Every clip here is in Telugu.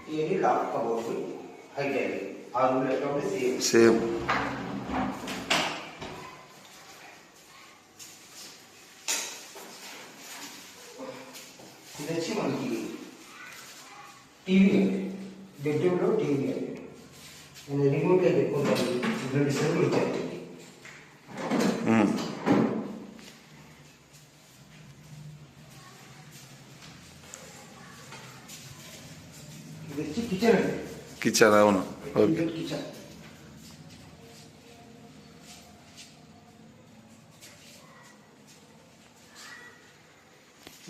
ये लॉक कबोर्ड भी हाइट है और वो लैपटॉप में సేమ్ ఇది వచ్చి మనకి టీవీ బెడ్రూమ్లో టీవీ అండి నేను రిమోట్ పెట్టుకుంటాను 2 సెల్లు ఇచ్చాను ఇది వచ్చి కిచెన్ అండి కిచెన్ అవును ఓకే కిచెన్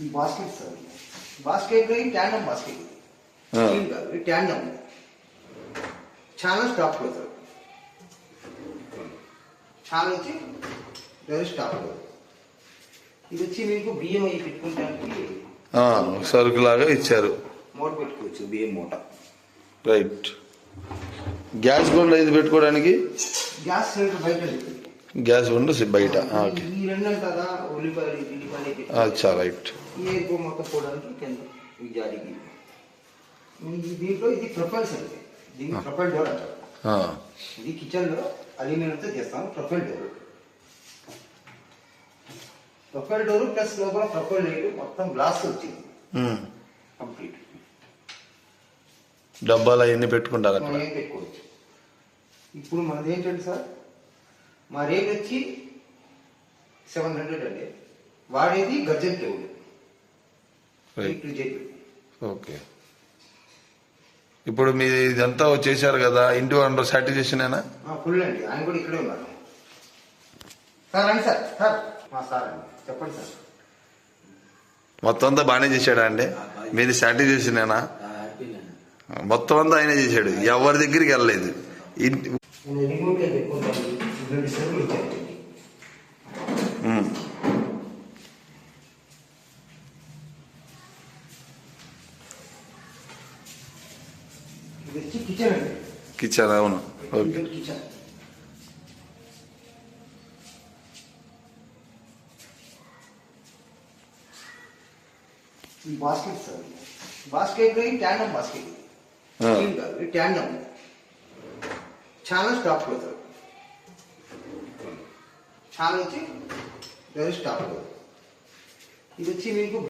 ఈ basket sir basket tandem basket ఇది ట్యాండమ్ చాలా స్టాప్ అవుతారు చాలా వచ్చి వేరే స్టాప్ అవుతారు ఇది వచ్చి మీకు బియ్యం అవి పెట్టుకుంటానికి సరుకు లాగా ఇచ్చారు మూట పెట్టుకోవచ్చు బియ్యం మూట రైట్ గ్యాస్ బండ ఇది పెట్టుకోవడానికి గ్యాస్ సిలిండర్ బయట గ్యాస్ బండ బయట ఈ రెండు అంటారా ఉల్లిపాయలు అచ్చా రైట్ ఈ ఎక్కువ మొత్తం పోవడానికి కింద ఈ జాడీకి దీంట్లో ఇది ప్రొఫైల్స్ అండి దీన్ని ప్రొఫైల్ డోర్ అంటారు ఇది కిచెన్లో అల్యూమినియంతో చేస్తాం profile door profile door plus లోపల ప్రొఫైల్ లైట్ మొత్తం గ్లాస్ వచ్చింది కంప్లీట్ డబ్బాలు అవన్నీ పెట్టుకుంటారు అక్కడ మనం ఏం పెట్టుకోవచ్చు ఇప్పుడు మనది ఏంటంటే సార్ మా రేట్ వచ్చి 700 అండి వాడేది గర్జన్ టేబుల్ ఓకే ఇప్పుడు మీ ఇదంతా చేశారు కదా ఇంటి ఓనర్ సాటిస్ఫాక్షన్ అయినా ఫుల్ అండి ఆయన కూడా ఇక్కడే ఉన్నారు సార్ అండి సార్ సార్ సార్ అండి చెప్పండి సార్ మొత్తం అంతా బాగానే చేశాడా అండి మీది సాటిస్ఫాక్షన్ అయినా మొత్తం అంతా ఆయన చేశాడు ఎవరి దగ్గరికి వెళ్ళలేదు రిమోట్ పెట్టుకుంటాను 2 సెల్లు ఇచ్చాను ఇది వచ్చి కిచెన్ అండి కిచెన్ అవును ఓకే కిచెన్ ఈ basket sir basket tandem basket tandem చాలా స్టాప్ అవుతారు చాలా వచ్చి వేరే స్టాప్ అవుతారు ఇది వచ్చి మీకు